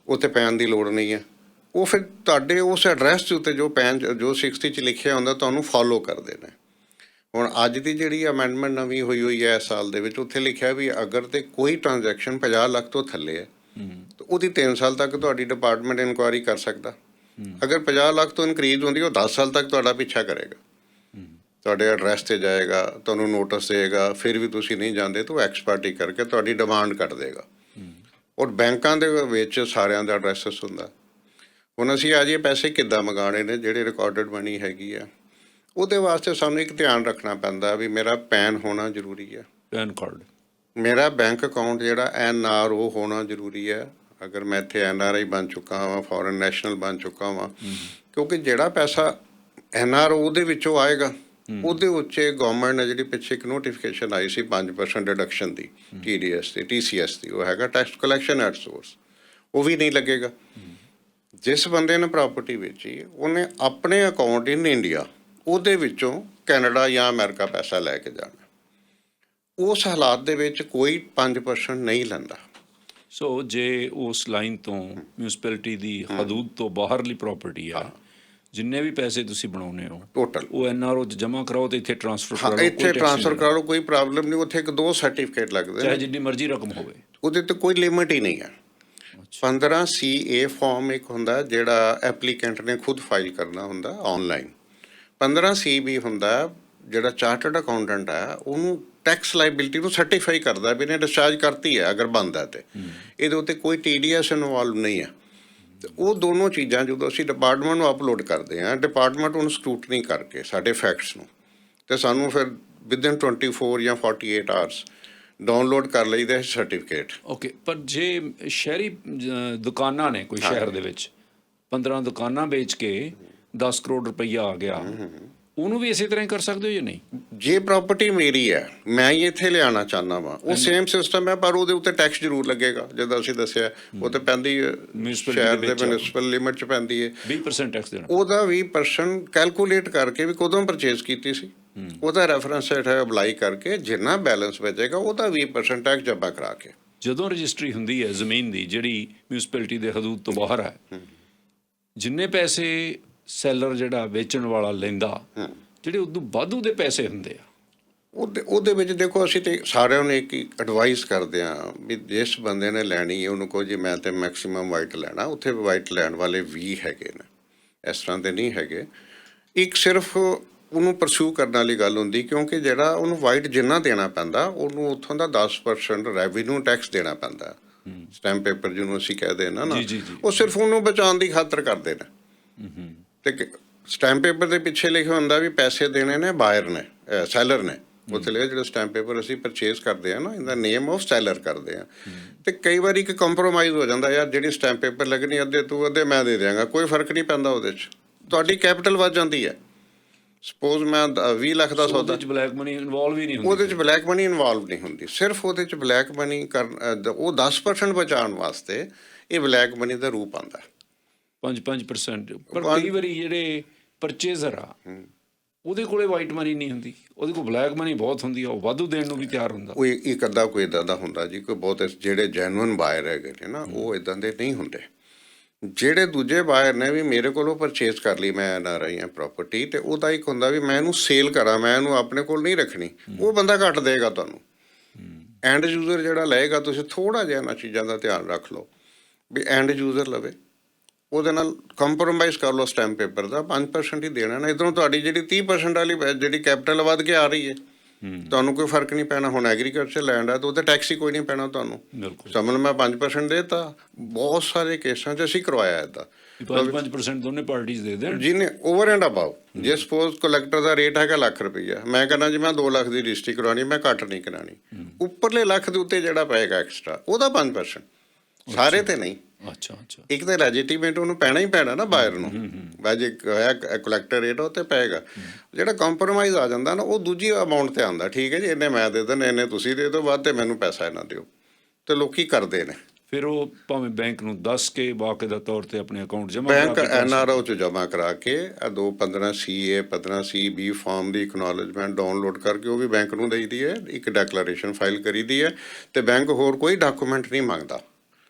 ਉੱਥੇ ਪੈਨ ਦੀ ਲੋੜ ਨਹੀਂ ਹੈ। ਉਹ ਫਿਰ ਤੁਹਾਡੇ ਉਸ ਐਡਰੈਸ ਦੇ ਉੱਤੇ ਜੋ 60 'ਚ ਲਿਖਿਆ ਹੁੰਦਾ ਤੁਹਾਨੂੰ ਫੋਲੋ ਕਰਦੇ ਨੇ। ਹੁਣ ਅੱਜ ਦੀ ਜਿਹੜੀ ਅਮੈਂਡਮੈਂਟ ਨਵੀਂ ਹੋਈ ਹੈ ਇਸ ਸਾਲ ਦੇ ਵਿੱਚ, ਉੱਥੇ ਲਿਖਿਆ ਵੀ ਅਗਰ ਤੇ ਕੋਈ ਟ੍ਰਾਂਜੈਕਸ਼ਨ 50 ਲੱਖ ਤੋਂ ਥੱਲੇ ਹੈ ਤਾਂ ਉਹਦੀ 3 ਸਾਲ ਤੱਕ ਤੁਹਾਡੀ ਡਿਪਾਰਟਮੈਂਟ ਇਨਕੁਆਇਰੀ ਕਰ ਸਕਦਾ। ਅਗਰ 50 ਲੱਖ ਤੋਂ ਇਨਕਰੀਜ਼ ਹੁੰਦੀ ਉਹ 10 ਸਾਲ ਤੱਕ ਤੁਹਾਡਾ ਪਿੱਛਾ ਕਰੇਗਾ, ਤੁਹਾਡੇ ਐਡਰੈਸ 'ਤੇ ਜਾਏਗਾ, ਤੁਹਾਨੂੰ ਨੋਟਿਸ ਦੇਗਾ, ਫਿਰ ਵੀ ਤੁਸੀਂ ਨਹੀਂ ਜਾਂਦੇ ਤਾਂ ਉਹ ਐਕਸਪਰਟੀ ਕਰਕੇ ਤੁਹਾਡੀ ਡਿਮਾਂਡ ਕੱਟ ਦੇਗਾ। ਔਰ ਬੈਂਕਾਂ ਦੇ ਵਿੱਚ ਸਾਰਿਆਂ ਦਾ ਐਡਰੈਸਸ ਹੁੰਦਾ। ਹੁਣ ਅਸੀਂ ਅੱਜ ਇਹ ਪੈਸੇ ਕਿੱਦਾਂ ਮੰਗਾਉਣੇ ਨੇ ਜਿਹੜੇ ਰਿਕਾਰਡਡ ਮਨੀ ਹੈਗੀ ਆ, ਉਹਦੇ ਵਾਸਤੇ ਸਾਨੂੰ ਇੱਕ ਧਿਆਨ ਰੱਖਣਾ ਪੈਂਦਾ ਵੀ ਮੇਰਾ ਪੈਨ ਹੋਣਾ ਜ਼ਰੂਰੀ ਹੈ, ਪੈਨ ਕਾਰਡ, ਮੇਰਾ ਬੈਂਕ ਅਕਾਊਂਟ ਜਿਹੜਾ NRO ਹੋਣਾ ਜ਼ਰੂਰੀ ਹੈ। ਅਗਰ ਮੈਂ ਇੱਥੇ NRI ਬਣ ਚੁੱਕਾ ਹਾਂ, ਫੋਰਨ ਨੈਸ਼ਨਲ ਬਣ ਚੁੱਕਾ ਹਾਂ, ਕਿਉਂਕਿ ਜਿਹੜਾ ਪੈਸਾ NRO ਦੇ ਵਿੱਚੋਂ ਆਏਗਾ ਉਹਦੇ ਉੱਤੇ ਗਵਰਨਮੈਂਟ ਨੇ ਜਿਹੜੀ ਪਿੱਛੇ ਇੱਕ ਨੋਟੀਫਿਕੇਸ਼ਨ ਆਈ ਸੀ 5% ਡਿਡਕਸ਼ਨ ਦੀ TDS ਦੀ TCS ਦੀ, ਉਹ ਹੈਗਾ ਟੈਕਸ ਕਲੈਕਸ਼ਨ ਐਟ ਸੋਰਸ, ਉਹ ਵੀ ਨਹੀਂ ਲੱਗੇਗਾ। ਜਿਸ ਬੰਦੇ ਨੇ ਪ੍ਰਾਪਰਟੀ ਵੇਚੀ ਉਹਨੇ ਆਪਣੇ ਅਕਾਊਂਟ ਇਨ ਇੰਡੀਆ ਉਹਦੇ ਵਿੱਚੋਂ ਕੈਨੇਡਾ ਜਾਂ ਅਮਰੀਕਾ ਪੈਸਾ ਲੈ ਕੇ ਜਾਣਾ, ਉਸ ਹਾਲਾਤ ਦੇ ਵਿੱਚ ਕੋਈ 5% ਨਹੀਂ ਲੈਂਦਾ। ਸੋ ਜੇ ਉਸ ਲਾਈਨ ਤੋਂ ਮਿਊਨਿਸਪੈਲਿਟੀ ਦੀ ਹਦੂਦ ਤੋਂ ਬਾਹਰਲੀ ਪ੍ਰਾਪਰਟੀ ਆ, ਜਿੰਨੇ ਵੀ ਪੈਸੇ ਤੁਸੀਂ ਬਣਾਉਨੇ ਹੋ ਟੋਟਲ ਉਹ NRO 'ਚ ਜਮ੍ਹਾਂ ਕਰਾਓ ਤੇ ਇੱਥੇ ਟ੍ਰਾਂਸਫਰ ਕਰਾ ਲਓ, ਇੱਥੇ ਟ੍ਰਾਂਸਫਰ ਕਰਾ ਲਓ, ਕੋਈ ਪ੍ਰੋਬਲਮ ਨਹੀਂ। ਉੱਥੇ 1-2 ਸਰਟੀਫਿਕੇਟ ਲੱਗਦੇ ਚਾਹੇ ਜਿੰਨੀ ਮਰਜ਼ੀ ਰਕਮ ਹੋਵੇ, ਉਹਦੇ ਤੇ ਕੋਈ ਲਿਮਿਟ ਹੀ ਨਹੀਂ ਹੈ। 15CA ਫਾਰਮ ਇੱਕ ਹੁੰਦਾ ਜਿਹੜਾ ਐਪਲੀਕੈਂਟ ਨੇ ਖੁਦ ਫਾਈਲ ਕਰਨਾ ਹੁੰਦਾ ਆਨਲਾਈਨ। 15CB ਹੁੰਦਾ ਜਿਹੜਾ ਚਾਰਟਰਡ ਅਕਾਊਂਟੈਂਟ ਹੈ ਉਹਨੂੰ ਟੈਕਸ ਲਾਇਬਿਲਿਟੀ ਨੂੰ ਸਰਟੀਫਾਈ ਕਰਦਾ ਵੀ ਇਹਨੇ ਡਿਸਚਾਰਜ ਕਰਤੀ ਹੈ ਅਗਰ ਬਣਦਾ ਤੇ ਇਹਦੇ ਉੱਤੇ ਕੋਈ TDS ਇਨਵੋਲਵ ਨਹੀਂ ਹੈ। ਤੇ ਉਹ ਦੋਨੋਂ ਚੀਜ਼ਾਂ ਜਦੋਂ ਅਸੀਂ ਡਿਪਾਰਟਮੈਂਟ ਨੂੰ ਅਪਲੋਡ ਕਰਦੇ ਹਾਂ, ਡਿਪਾਰਟਮੈਂਟ ਉਹਨੂੰ ਸਕਰੂਟਨੀ ਕਰਕੇ ਸਾਡੇ ਫੈਕਟਸ ਨੂੰ, ਤੇ ਸਾਨੂੰ ਫਿਰ ਵਿਦਿਨ 24 ਜਾਂ 48 ਆਵਰਸ ਡਾਊਨਲੋਡ ਕਰ ਲਈਦਾ ਸਰਟੀਫਿਕੇਟ। ਓਕੇ, ਪਰ ਜੇ ਸ਼ਹਿਰੀ ਦੁਕਾਨਾਂ ਨੇ ਕੋਈ ਸ਼ਹਿਰ ਦੇ ਵਿੱਚ 15 ਦੁਕਾਨਾਂ ਵੇਚ ਕੇ 10 ਕਰੋੜ ਰੁਪਈਆ ਆ ਗਿਆ, ਉਹਨੂੰ ਵੀ ਇਸੇ ਤਰ੍ਹਾਂ ਹੀ ਕਰ ਸਕਦੇ ਹੋ ਜਾਂ ਨਹੀਂ? ਜੇ ਪ੍ਰਾਪਰਟੀ ਮੇਰੀ ਹੈ, ਮੈਂ ਹੀ ਇੱਥੇ ਲਿਆਉਣਾ ਚਾਹੁੰਦਾ ਵਾਂ, ਉਹ ਸੇਮ ਸਿਸਟਮ ਹੈ, ਪਰ ਉਹਦੇ ਉੱਤੇ ਟੈਕਸ ਜ਼ਰੂਰ ਲੱਗੇਗਾ। ਜਦੋਂ ਅਸੀਂ ਦੱਸਿਆ ਉਹ ਤੇ ਪੈਂਦੀ ਹੈ, ਸ਼ਹਿਰ ਦੇ ਮਿਊਨਿਸਪਲ ਲਿਮਿਟ 'ਚ ਪੈਂਦੀ ਹੈ, 20% ਟੈਕਸ ਦੇਣਾ। ਉਹਦਾ 20% ਕੈਲਕੂਲੇਟ ਕਰਕੇ ਵੀ ਕਦੋਂ ਪਰਚੇਜ਼ ਕੀਤੀ ਸੀ, ਉਹਦਾ ਰੈਫਰੈਂਸ ਰੇਟ ਹੈ ਅਪਲਾਈ ਕਰਕੇ, ਜਿੰਨਾ ਬੈਲੈਂਸ ਬਚੇਗਾ ਉਹਦਾ 20% ਟੈਕਸ ਜਮ੍ਹਾਂ ਕਰਾ ਕੇ। ਜਦੋਂ ਰਜਿਸਟਰੀ ਹੁੰਦੀ ਹੈ ਜ਼ਮੀਨ ਦੀ ਜਿਹੜੀ ਮਿਊਨਿਸਪੈਲਿਟੀ ਦੇ ਹਦੂਦ ਤੋਂ ਬਾਹਰ ਹੈ, ਜਿੰਨੇ ਪੈਸੇ ਸੈਲਰ ਜਿਹੜਾ ਵੇਚਣ ਵਾਲਾ ਲੈਂਦਾ, ਜਿਹੜੇ ਉਦੋਂ ਵਾਧੂ ਦੇ ਪੈਸੇ ਹੁੰਦੇ ਆ ਉਹਦੇ ਵਿੱਚ ਦੇਖੋ, ਅਸੀਂ ਤੇ ਸਾਰਿਆਂ ਨੂੰ ਇੱਕ ਐਡਵਾਈਸ ਕਰਦੇ ਹਾਂ ਵੀ ਜਿਸ ਬੰਦੇ ਨੇ ਲੈਣੀ ਹੈ ਉਹਨੂੰ ਕਹੋ ਜੀ ਮੈਂ ਤੇ ਮੈਕਸਿਮਮ ਵਾਈਟ ਲੈਣਾ। ਉੱਥੇ ਵਾਈਟ ਲੈਣ ਵਾਲੇ ਵੀ ਹੈਗੇ ਨੇ, ਇਸ ਤਰ੍ਹਾਂ ਦੇ ਨਹੀਂ ਹੈਗੇ। ਇੱਕ ਸਿਰਫ ਉਹਨੂੰ ਪਰਸੂ ਕਰਨ ਵਾਲੀ ਗੱਲ ਹੁੰਦੀ, ਕਿਉਂਕਿ ਜਿਹੜਾ ਉਹਨੂੰ ਵਾਈਟ ਜਿੰਨਾ ਦੇਣਾ ਪੈਂਦਾ, ਉਹਨੂੰ ਉੱਥੋਂ ਦਾ 10% ਰੈਵਨਿਊ ਟੈਕਸ ਦੇਣਾ ਪੈਂਦਾ। ਸਟੈਂਪ ਪੇਪਰ ਜਿਹਨੂੰ ਅਸੀਂ ਕਹਦੇ ਨਾ, ਉਹ ਸਿਰਫ ਉਹਨੂੰ ਬਚਾਉਣ ਦੀ ਖਾਤਰ ਕਰਦੇ ਨੇ। ਤੇ ਸਟੈਂਪ ਪੇਪਰ ਦੇ ਪਿੱਛੇ ਲਿਖਿਆ ਹੁੰਦਾ ਵੀ ਪੈਸੇ ਦੇਣੇ ਨੇ ਬਾਇਰ ਨੇ, ਸੈਲਰ ਨੇ। ਉੱਥੇ ਲਿਖਿਆ ਜਿਹੜਾ ਸਟੈਂਪ ਪੇਪਰ ਅਸੀਂ ਪਰਚੇਜ਼ ਕਰਦੇ ਆ ਨਾ, ਇਨ ਦਾ ਨੇਮ ਆਫ ਸੈਲਰ ਕਰਦੇ ਆ। ਤੇ ਕਈ ਵਾਰੀ ਇੱਕ ਕੰਪਰੋਮਾਈਜ਼ ਹੋ ਜਾਂਦਾ, ਯਾਰ ਜਿਹੜੀ ਸਟੈਂਪ ਪੇਪਰ ਲੱਗਣੀ ਅੱਧੇ ਤੂੰ ਅੱਧੇ ਮੈਂ ਦੇ ਦਿਆਂਗਾ, ਕੋਈ ਫਰਕ ਨਹੀਂ ਪੈਂਦਾ ਉਹਦੇ 'ਚ, ਤੁਹਾਡੀ ਕੈਪੀਟਲ ਵੱਧ ਜਾਂਦੀ ਹੈ। ਸਪੋਜ਼ ਮੈਂ 20 ਲੱਖ ਦਾ ਸੌਦਾ, ਬਲੈਕ ਮਨੀ ਇਨਵੋਲਵ ਹੀ ਨਹੀਂ ਹੁੰਦੀ, ਉਹਦੇ 'ਚ ਬਲੈਕ ਮਨੀ ਇਨਵੋਲਵ ਨਹੀਂ ਹੁੰਦੀ। ਸਿਰਫ ਉਹਦੇ 'ਚ ਬਲੈਕ ਮਨੀ ਉਹ 10% ਬਚਾਉਣ ਵਾਸਤੇ ਇਹ ਬਲੈਕ ਮਨੀ ਦਾ ਰੂਪ ਆਉਂਦਾ। 5%। ਪਰ ਕਈ ਵਾਰੀ ਜਿਹੜੇ ਪਰਚੇਜ਼ਰ ਆ ਉਹਦੇ ਕੋਲੇ ਵਾਈਟ ਮਨੀ ਨਹੀਂ ਹੁੰਦੀ, ਉਹਦੇ ਕੋਲ ਬਲੈਕ ਮਨੀ ਬਹੁਤ ਹੁੰਦੀ ਆ, ਉਹ ਵਾਧੂ ਦੇਣ ਨੂੰ ਵੀ ਤਿਆਰ ਹੁੰਦਾ। ਉਹ ਇੱਕ ਅੱਧਾ ਕੋਈ ਇੱਦਾਂ ਦਾ ਹੁੰਦਾ ਜੀ, ਕੋਈ ਬਹੁਤ ਜਿਹੜੇ ਜੈਨੂਅਨ ਬਾਇਰ ਹੈਗੇ ਨੇ ਨਾ, ਉਹ ਇੱਦਾਂ ਦੇ ਨਹੀਂ ਹੁੰਦੇ। ਜਿਹੜੇ ਦੂਜੇ ਬਾਇਰ ਨੇ ਵੀ ਮੇਰੇ ਕੋਲੋਂ ਪਰਚੇਜ਼ ਕਰ ਲਈ, ਮੈਂ NRI ਹਾਂ ਪ੍ਰਾਪਰਟੀ, ਤੇ ਉਹਦਾ ਇੱਕ ਹੁੰਦਾ ਵੀ ਮੈਂ ਇਹਨੂੰ ਸੇਲ ਕਰਾਂ, ਮੈਂ ਇਹਨੂੰ ਆਪਣੇ ਕੋਲ ਨਹੀਂ ਰੱਖਣੀ, ਉਹ ਬੰਦਾ ਘੱਟ ਦੇਗਾ ਤੁਹਾਨੂੰ। ਐਂਡ ਯੂਜ਼ਰ ਜਿਹੜਾ ਲਏਗਾ, ਤੁਸੀਂ ਥੋੜ੍ਹਾ ਜਿਹਾ ਇਹਨਾਂ ਚੀਜ਼ਾਂ ਦਾ ਧਿਆਨ ਰੱਖ ਲਓ ਵੀ ਐਂਡ ਯੂਜ਼ਰ ਲਵੇ, ਉਹਦੇ ਨਾਲ ਕੰਪਰੋਮਾਈਜ਼ ਕਰ ਲਓ। ਸਟੈਂਪ ਪੇਪਰ ਦਾ 5% ਹੀ ਦੇਣਾ ਨਾ, ਇੱਧਰੋਂ ਤੁਹਾਡੀ ਜਿਹੜੀ 30% ਵਾਲੀ ਜਿਹੜੀ ਕੈਪੀਟਲ ਵੱਧ ਕੇ ਆ ਰਹੀ ਹੈ, ਤੁਹਾਨੂੰ ਕੋਈ ਫਰਕ ਨਹੀਂ ਪੈਣਾ। ਹੁਣ ਐਗਰੀਕਲਚਰ ਲੈਂਡ ਹੈ ਤਾਂ ਉਹਤੇ ਟੈਕਸ ਹੀ ਕੋਈ ਨਹੀਂ ਪੈਣਾ ਤੁਹਾਨੂੰ। ਸਮਝ ਮੈਂ 5% ਦੇ ਤਾ, ਬਹੁਤ ਸਾਰੇ ਕੇਸਾਂ 'ਚ ਅਸੀਂ ਕਰਵਾਇਆ ਇੱਦਾਂ। 5% ਦੋਨੇ ਪਾਰਟੀਆਂ ਦੇ ਦੇਣ, ਜਿਹਨੇ ਓਵਰ ਐਂਡ ਅਬਾਊ, ਜੇ ਸਪੋਜ਼ ਕਲੈਕਟਰ ਦਾ ਰੇਟ ਹੈਗਾ ਲੱਖ ਰੁਪਈਆ, ਮੈਂ ਕਹਿੰਦਾ ਜੀ ਮੈਂ 2 ਲੱਖ ਦੀ ਰਜਿਸਟਰੀ ਕਰਵਾਉਣੀ, ਮੈਂ ਘੱਟ ਨਹੀਂ ਕਰਾਉਣੀ, ਉੱਪਰਲੇ ਲੱਖ ਦੇ ਉੱਤੇ ਜਿਹੜਾ ਪਏਗਾ ਐਕਸਟਰਾ, ਉਹਦਾ 5%, ਸਾਰੇ ਤੇ ਨਹੀਂ। ਅੱਛਾ। ਇੱਕ ਤਾਂ ਲੈਜੀਟੀਮੇਟ ਉਹਨੂੰ ਪੈਣਾ ਹੀ ਪੈਣਾ ਨਾ ਬਾਇਰ ਨੂੰ, ਜੇ ਹੋਇਆ ਕਲੈਕਟਰ ਰੇਟ ਉਹ ਤੇ ਪਏਗਾ। ਜਿਹੜਾ ਕੰਪਰੋਮਾਈਜ਼ ਆ ਜਾਂਦਾ ਨਾ, ਉਹ ਦੂਜੀ ਅਮਾਊਂਟ ਤੇ ਆਉਂਦਾ, ਠੀਕ ਹੈ ਜੀ ਇੰਨੇ ਮੈਂ ਦੇ ਦੇਣ, ਇੰਨੇ ਤੁਸੀਂ ਦੇ ਦਿਓ, ਵੱਧ ਤੇ ਮੈਨੂੰ ਪੈਸਾ ਇਹਨਾਂ ਦਿਓ, ਤੇ ਲੋਕੀ ਕਰਦੇ ਨੇ। ਫਿਰ ਉਹ ਭਾਵੇਂ ਬੈਂਕ ਨੂੰ ਦੱਸ ਕੇ ਬਾਕਾਇਦਾ ਤੌਰ ਤੇ ਆਪਣੇ ਅਕਾਊਂਟ ਜਮ੍ਹਾਂ, ਬੈਂਕ NRO 'ਚ ਜਮ੍ਹਾਂ ਕਰਾ ਕੇ 15C 15C ਫਾਰਮ ਦੀ ਇਕਨੋਲਜਮੈਂਟ ਡਾਊਨਲੋਡ ਕਰਕੇ ਉਹ ਵੀ ਬੈਂਕ ਨੂੰ ਦੇਈਦੀ ਹੈ, ਇੱਕ ਡੈਕਲੇਰੇਸ਼ਨ ਫਾਈਲ ਕਰੀਦੀ ਹੈ, ਤੇ ਬੈਂਕ ਹੋਰ ਕੋਈ ਡਾਕੂਮੈਂਟ ਨਹੀਂ ਮੰਗਦਾ,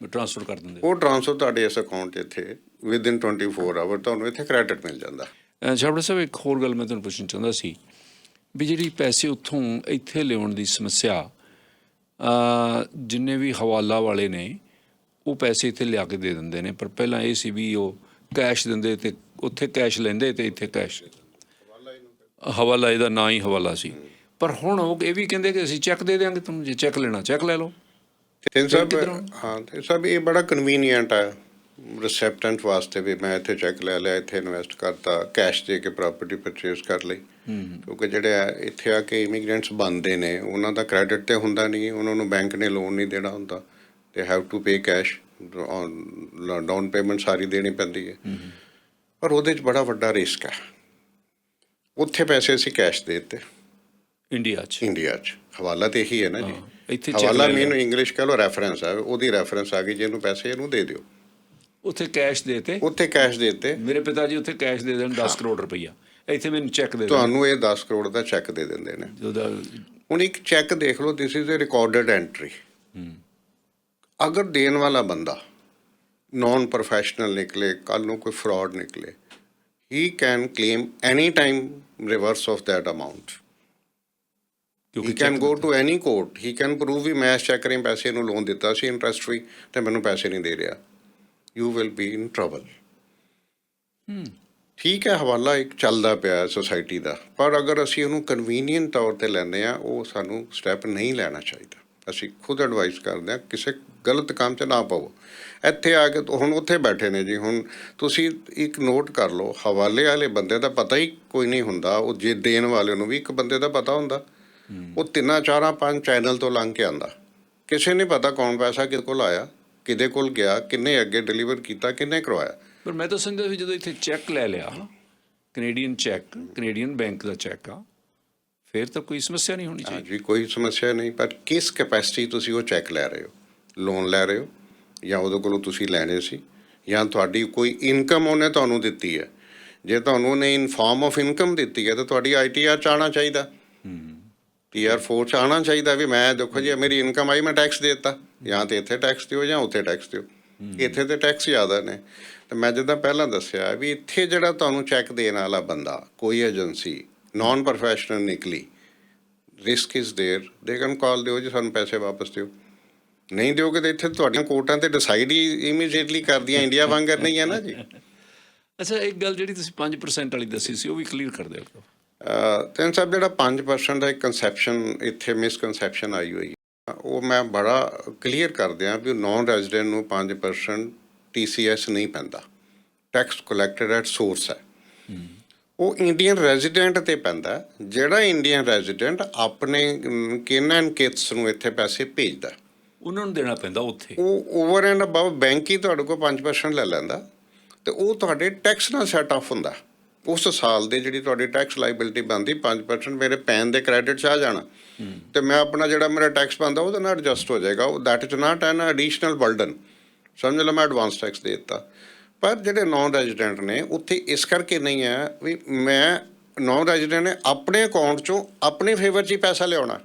ਟ੍ਰਾਂਸਫਰ ਕਰ ਦਿੰਦੇ। ਉਹ ਟ੍ਰਾਂਸਫਰ ਤੁਹਾਡੇ ਇਸ ਅਕਾਊਂਟ 'ਚ ਇੱਥੇ ਵਿਦਿਨ 24 ਆਵਰ ਤੁਹਾਨੂੰ ਇੱਥੇ ਕ੍ਰੈਡਿਟ ਮਿਲ ਜਾਂਦਾ। ਛਾਬੜਾ ਸਾਹਿਬ, ਇੱਕ ਹੋਰ ਗੱਲ ਮੈਂ ਤੁਹਾਨੂੰ ਪੁੱਛਣਾ ਚਾਹੁੰਦਾ ਸੀ ਵੀ ਜਿਹੜੀ ਪੈਸੇ ਉੱਥੋਂ ਇੱਥੇ ਲਿਆਉਣ ਦੀ ਸਮੱਸਿਆ, ਜਿੰਨੇ ਵੀ ਹਵਾਲਾ ਵਾਲੇ ਨੇ ਉਹ ਪੈਸੇ ਇੱਥੇ ਲਿਆ ਕੇ ਦੇ ਦਿੰਦੇ ਨੇ, ਪਰ ਪਹਿਲਾਂ ਇਹ ਸੀ ਵੀ ਉਹ ਕੈਸ਼ ਦਿੰਦੇ ਤੇ ਉੱਥੇ ਕੈਸ਼ ਲੈਂਦੇ ਤੇ ਇੱਥੇ ਕੈਸ਼, ਹਵਾਲਾ ਇਹਦਾ ਨਾਂ ਹੀ ਹਵਾਲਾ ਸੀ। ਪਰ ਹੁਣ ਉਹ ਇਹ ਵੀ ਕਹਿੰਦੇ ਕਿ ਅਸੀਂ ਚੈੱਕ ਦੇ ਦਿਆਂਗੇ ਤੁਹਾਨੂੰ, ਜੇ ਚੈੱਕ ਲੈਣਾ ਚੈੱਕ ਲੈ ਲਓ। ਤੇ ਸਭ ਇਹ ਬੜਾ ਕਨਵੀਨੀਅੰਟ ਹੈ ਰਿਸੈਪਟੈਂਟ ਵਾਸਤੇ ਵੀ, ਮੈਂ ਇੱਥੇ ਚੈੱਕ ਲੈ ਲਿਆ, ਇੱਥੇ ਇਨਵੈਸਟ ਕਰਤਾ, ਕੈਸ਼ ਦੇ ਕੇ ਪ੍ਰਾਪਰਟੀ ਪਰਚੇਜ਼ ਕਰ ਲਈ। ਕਿਉਂਕਿ ਜਿਹੜੇ ਇੱਥੇ ਆ ਕੇ ਇਮੀਗ੍ਰੈਂਟਸ ਬਣਦੇ ਨੇ, ਉਹਨਾਂ ਦਾ ਕ੍ਰੈਡਿਟ ਤੇ ਹੁੰਦਾ ਨਹੀਂ, ਉਹਨਾਂ ਨੂੰ ਬੈਂਕ ਨੇ ਲੋਨ ਨਹੀਂ ਦੇਣਾ ਹੁੰਦਾ, ਤੇ have to pay cash, down payment ਸਾਰੀ ਦੇਣੀ ਪੈਂਦੀ ਹੈ। ਪਰ ਉਹਦੇ 'ਚ ਬੜਾ ਵੱਡਾ ਰਿਸਕ ਹੈ। ਉੱਥੇ ਪੈਸੇ ਅਸੀਂ ਕੈਸ਼ ਦੇ ਦਿੱਤੇ ਇੰਡੀਆ 'ਚ, ਹਵਾਲਾ ਤੇ ਇਹੀ ਹੈ ਨਾ ਜੀ, ਹਵਾਲਾ ਮੀਨ ਇੰਗਲਿਸ਼ ਕਹਿ ਲਓ ਰੈਫਰੈਂਸ ਹੈ, ਉਹਦੀ ਰੈਫਰੈਂਸ ਆ ਗਈ, ਜਿਹਨੂੰ ਪੈਸੇ ਇਹਨੂੰ ਦੇ ਦਿਓ। ਉੱਥੇ ਕੈਸ਼ ਦੇ ਦਿੱਤੇ, ਉੱਥੇ ਕੈਸ਼ ਦੇ ਦਿੱਤੇ, ਮੇਰੇ ਪਿਤਾ ਜੀ ਉੱਥੇ ਕੈਸ਼ ਦੇ ਦੇਣ 10 ਕਰੋੜ ਰੁਪਈਆ, ਇੱਥੇ ਮੈਨੂੰ ਚੈੱਕ ਦੇ, ਤੁਹਾਨੂੰ ਇਹ 10 ਕਰੋੜ ਦਾ ਚੈੱਕ ਦੇ ਦਿੰਦੇ ਨੇ। ਹੁਣ ਇੱਕ ਚੈੱਕ ਦੇਖ ਲਓ, this is a recorded entry. ਅਗਰ ਦੇਣ ਵਾਲਾ ਬੰਦਾ ਨੌਨ ਪ੍ਰੋਫੈਸ਼ਨਲ ਨਿਕਲੇ, ਕੱਲ੍ਹ ਨੂੰ ਕੋਈ ਫਰਾਡ ਨਿਕਲੇ, he can claim any time reverse of that amount. He can go to any court, he can prove ਵੀ ਮੈਂ ਇਸ ਚੈੱਕ ਰਾਹੀਂ ਪੈਸੇ ਨੂੰ ਲੋਨ ਦਿੱਤਾ ਸੀ ਇੰਟਰਸਟ ਫ੍ਰੀ, ਤੇ ਮੈਨੂੰ ਪੈਸੇ ਨਹੀਂ ਦੇ ਰਿਹਾ। You will be in trouble. ਠੀਕ ਹੈ, ਹਵਾਲਾ ਇੱਕ ਚੱਲਦਾ ਪਿਆ ਸੋਸਾਇਟੀ ਦਾ, ਪਰ ਅਗਰ ਅਸੀਂ ਉਹਨੂੰ ਕਨਵੀਨੀਅੰਟ ਤੌਰ 'ਤੇ ਲੈਂਦੇ ਹਾਂ, ਉਹ ਸਾਨੂੰ ਸਟੈਪ ਨਹੀਂ ਲੈਣਾ ਚਾਹੀਦਾ। ਅਸੀਂ ਖੁਦ ਐਡਵਾਈਸ ਕਰਦੇ ਹਾਂ ਕਿਸੇ ਗਲਤ ਕੰਮ 'ਚ ਨਾ ਪਾਓ। ਇੱਥੇ ਆ ਕੇ ਹੁਣ ਉੱਥੇ ਬੈਠੇ ਨੇ ਜੀ, ਹੁਣ ਤੁਸੀਂ ਇੱਕ ਨੋਟ ਕਰ ਲਓ, ਹਵਾਲੇ ਵਾਲੇ ਬੰਦੇ ਦਾ ਪਤਾ ਹੀ ਕੋਈ ਨਹੀਂ ਹੁੰਦਾ, ਉਹ ਜੇ ਦੇਣ ਵਾਲੇ ਨੂੰ ਵੀ ਇੱਕ ਬੰਦੇ ਦਾ ਪਤਾ ਹੁੰਦਾ, ਉਹ 3 4 5 ਚੈਨਲ ਤੋਂ ਲੰਘ ਕੇ ਆਉਂਦਾ, ਕਿਸੇ ਨਹੀਂ ਪਤਾ ਕੌਣ ਪੈਸਾ ਕਿਹਦੇ ਕੋਲ ਆਇਆ, ਕਿਹਦੇ ਕੋਲ ਗਿਆ, ਕਿੰਨੇ ਅੱਗੇ ਡਿਲੀਵਰ ਕੀਤਾ, ਕਿੰਨੇ ਕਰਵਾਇਆ। ਪਰ ਮੈਂ ਤਾਂ ਸਮਝਦਾ ਵੀ ਜਦੋਂ ਇੱਥੇ ਚੈੱਕ ਲੈ ਲਿਆ, ਕੈਨੇਡੀਅਨ ਚੈੱਕ, ਕੈਨੇਡੀਅਨ ਬੈਂਕ ਦਾ ਚੈੱਕ ਆ, ਫਿਰ ਤਾਂ ਕੋਈ ਸਮੱਸਿਆ ਨਹੀਂ ਹੋਣੀ ਚਾਹੀਦੀ। ਜੀ ਕੋਈ ਸਮੱਸਿਆ ਨਹੀਂ, ਪਰ ਕਿਸ ਕੈਪੈਸਿਟੀ ਤੁਸੀਂ ਉਹ ਚੈੱਕ ਲੈ ਰਹੇ ਹੋ, ਲੋਨ ਲੈ ਰਹੇ ਹੋ, ਜਾਂ ਉਹਦੇ ਕੋਲੋਂ ਤੁਸੀਂ ਲੈਣੇ ਸੀ, ਜਾਂ ਤੁਹਾਡੀ ਕੋਈ ਇਨਕਮ ਉਹਨੇ ਤੁਹਾਨੂੰ ਦਿੱਤੀ ਹੈ। ਜੇ ਤੁਹਾਨੂੰ ਉਹਨੇ ਇਨ ਫਾਰਮ ਆਫ ਇਨਕਮ ਦਿੱਤੀ ਹੈ ਤਾਂ ਤੁਹਾਡੀ ITR 'ਚ ਆਉਣਾ ਚਾਹੀਦਾ, PR 4 'ਚ ਆਉਣਾ ਚਾਹੀਦਾ ਵੀ ਮੈਂ ਦੇਖੋ ਜੀ ਮੇਰੀ ਇਨਕਮ ਆਈ, ਮੈਂ ਟੈਕਸ ਦੇ ਦਿੱਤਾ, ਜਾਂ ਤਾਂ ਇੱਥੇ ਟੈਕਸ ਦਿਓ ਜਾਂ ਉੱਥੇ ਟੈਕਸ ਦਿਓ। ਇੱਥੇ ਤੇ ਟੈਕਸ ਜ਼ਿਆਦਾ ਨੇ। ਤੇ ਮੈਂ ਜਿੱਦਾਂ ਪਹਿਲਾਂ ਦੱਸਿਆ ਵੀ ਇੱਥੇ ਜਿਹੜਾ ਤੁਹਾਨੂੰ ਚੈੱਕ ਦੇਣ ਵਾਲਾ ਬੰਦਾ, ਕੋਈ ਏਜੰਸੀ ਨੋਨ ਪ੍ਰੋਫੈਸ਼ਨਲ ਨਿਕਲੀ, risk is there, they can call, ਦਿਓ ਜੀ ਸਾਨੂੰ ਪੈਸੇ ਵਾਪਸ ਦਿਓ। ਨਹੀਂ ਦਿਓਗੇ ਤਾਂ ਇੱਥੇ ਤੁਹਾਡੀਆਂ ਕੋਰਟਾਂ ਤੇ ਡਿਸਾਈਡ ਹੀ ਇਮੀਡੀਏਟਲੀ ਕਰਦੀਆਂ, ਇੰਡੀਆ ਵਾਂਗਰ ਨਹੀਂ ਹੈ ਨਾ ਜੀ। ਅੱਛਾ, ਇੱਕ ਗੱਲ ਜਿਹੜੀ ਤੁਸੀਂ 5% ਵਾਲੀ ਦੱਸੀ ਸੀ ਉਹ ਵੀ ਕਲੀਅਰ ਕਰ ਦਿਓ। ਤਿੰਨ ਸਾਹਿਬ, ਜਿਹੜਾ 5% ਦਾ ਇੱਕ ਕੰਸੈਪਸ਼ਨ ਇੱਥੇ ਮਿਸਕਨਸੈਪਸ਼ਨ ਆਈ ਹੋਈ ਹੈ, ਉਹ ਮੈਂ ਬੜਾ ਕਲੀਅਰ ਕਰ ਦਿਆਂ ਵੀ ਨੋਨ ਰੈਜ਼ੀਡੈਂਟ ਨੂੰ 5% TCS ਨਹੀਂ ਪੈਂਦਾ, ਟੈਕਸ ਕਲੈਕਟਡ ਐਟ ਸੋਰਸ ਹੈ। ਉਹ ਇੰਡੀਅਨ ਰੈਜ਼ੀਡੈਂਟ ਤੇ ਪੈਂਦਾ, ਜਿਹੜਾ ਇੰਡੀਅਨ ਰੈਜ਼ੀਡੈਂਟ ਆਪਣੇ ਕਿਨ ਐਂਡ ਕਿਥਸ ਨੂੰ ਇੱਥੇ ਪੈਸੇ ਭੇਜਦਾ, ਉਹਨਾਂ ਨੂੰ ਦੇਣਾ ਪੈਂਦਾ ਉੱਥੇ। ਉਹ ਓਵਰ ਐਂਡ ਅਬਵ ਬੈਂਕ ਹੀ ਤੁਹਾਡੇ ਕੋਲ 5% ਲੈ ਲੈਂਦਾ, ਤੇ ਉਹ ਤੁਹਾਡੇ ਟੈਕਸ ਨਾਲ ਸੈਟ ਆਫ ਹੁੰਦਾ। ਉਸ ਸਾਲ ਦੇ ਜਿਹੜੀ ਤੁਹਾਡੀ ਟੈਕਸ ਲਾਇਬਿਲਿਟੀ ਬਣਦੀ 5% ਮੇਰੇ ਪੈਨ ਦੇ ਕ੍ਰੈਡਿਟ 'ਚ ਆ ਜਾਣਾ, ਤੇ ਮੈਂ ਆਪਣਾ ਜਿਹੜਾ ਮੇਰਾ ਟੈਕਸ ਬਣਦਾ ਉਹਦੇ ਨਾਲ ਐਡਜਸਟ ਹੋ ਜਾਏਗਾ। That is not N additional burden. ਸਮਝ ਲਓ ਮੈਂ ਐਡਵਾਂਸ ਟੈਕਸ ਦੇ ਦਿੱਤਾ। ਪਰ ਜਿਹੜੇ ਨੋਨ ਰੈਜ਼ੀਡੈਂਟ ਨੇ ਉੱਥੇ ਇਸ ਕਰਕੇ ਨਹੀਂ ਹੈ ਵੀ ਮੈਂ ਨੋਨ ਰੈਜ਼ੀਡੈਂਟ ਨੇ ਆਪਣੇ ਅਕਾਊਂਟ 'ਚੋਂ ਆਪਣੇ ਫੇਵਰ 'ਚ ਹੀ ਪੈਸਾ ਲਿਆਉਣਾ,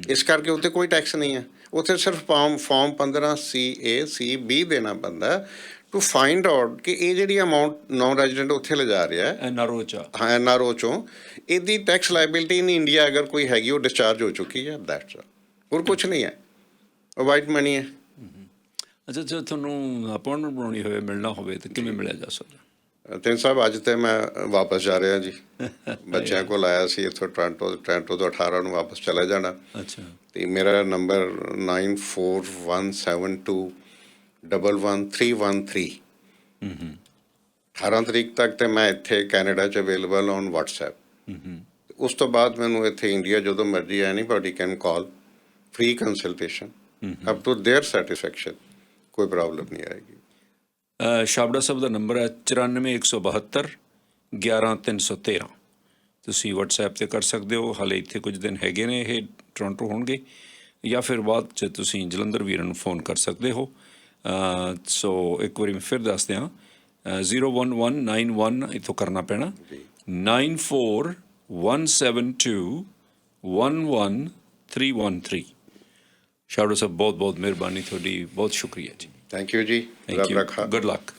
ਇਸ ਕਰਕੇ ਉੱਥੇ ਕੋਈ ਟੈਕਸ ਨਹੀਂ ਹੈ। ਉੱਥੇ ਸਿਰਫ ਫਾਰਮ 15CA-C-B ਦੇਣਾ ਪੈਂਦਾ ਟੂ ਫਾਈਂਡ ਆਊਟ ਕਿ ਇਹ ਜਿਹੜੀ ਅਮਾਊਂਟ ਨੋਨ ਰੈਜ਼ੀਡੈਂਟ ਉੱਥੇ ਲਿਜਾ ਰਿਹਾ NRO 'ਚ, ਹਾਂ NRO 'ਚੋਂ, ਇਹਦੀ ਟੈਕਸ ਲਾਇਬਿਲਿਟੀ ਇਨ ਇੰਡੀਆ ਅਗਰ ਕੋਈ ਹੈਗੀ ਉਹ ਡਿਸਚਾਰਜ ਹੋ ਚੁੱਕੀ ਹੈ, ਦੈਟਸ ਹੋਰ ਕੁਛ ਨਹੀਂ ਹੈ, ਉਹ ਵਾਈਟ ਮਨੀ ਹੈ। ਅੱਛਾ, ਜੇ ਤੁਹਾਨੂੰ ਅਪਾਇੰਟਮੈਂਟ ਬਣਾਉਣੀ ਹੋਵੇ, ਮਿਲਣਾ ਹੋਵੇ ਤਾਂ ਕਿਵੇਂ ਮਿਲਿਆ ਜਾ ਸਕਦਾ? ਤਿੰਨ ਸਾਹਿਬ, ਅੱਜ ਤੇ ਮੈਂ ਵਾਪਸ ਜਾ ਰਿਹਾ ਜੀ। ਬੱਚਿਆਂ ਕੋਲ ਆਇਆ ਸੀ ਇੱਥੋਂ ਟੋਰਾਂਟੋ ਤੋਂ 18 ਨੂੰ ਵਾਪਸ ਚਲਾ ਜਾਣਾ। ਅੱਛਾ, ਤੇ ਮੇਰਾ ਨੰਬਰ 9417211313। 18 ਤਰੀਕ ਤੱਕ ਤੇ ਮੈਂ ਇੱਥੇ ਕੈਨੇਡਾ 'ਚ ਅਵੇਲੇਬਲ ਔਨ WhatsApp। ਉਸ ਤੋਂ ਬਾਅਦ ਮੈਨੂੰ ਇੱਥੇ ਇੰਡੀਆ ਜਦੋਂ ਮਰਜ਼ੀ anybody can call, free consultation up to their satisfaction, ਕੋਈ ਪ੍ਰੋਬਲਮ ਨਹੀਂ ਆਏਗੀ। ਛਾਬੜਾ ਸਾਹਿਬ ਦਾ ਨੰਬਰ ਹੈ 94-172-11313। ਤੁਸੀਂ WhatsApp 'ਤੇ ਕਰ ਸਕਦੇ ਹੋ। ਹਾਲੇ ਇੱਥੇ ਕੁਝ ਦਿਨ ਹੈਗੇ ਨੇ, ਇਹ ਟੋਰਾਂਟੋ ਹੋਣਗੇ, ਜਾਂ ਫਿਰ ਬਾਅਦ 'ਚ ਤੁਸੀਂ ਜਲੰਧਰ ਵੀਰਾਂ ਨੂੰ ਫੋਨ ਕਰ ਸਕਦੇ ਹੋ। ਸੋ ਇੱਕ ਵਾਰੀ ਮੈਂ ਫਿਰ ਦੱਸ ਦਿਆਂ, 01191 ਇੱਥੋਂ ਕਰਨਾ ਪੈਣਾ, 94-172-11313। ਛਾਬੜਾ ਸਾਹਿਬ, ਬਹੁਤ ਬਹੁਤ ਮਿਹਰਬਾਨੀ ਤੁਹਾਡੀ, ਬਹੁਤ ਸ਼ੁਕਰੀਆ ਜੀ। ਥੈਂਕ ਯੂ ਜੀ। Thank you. Good luck.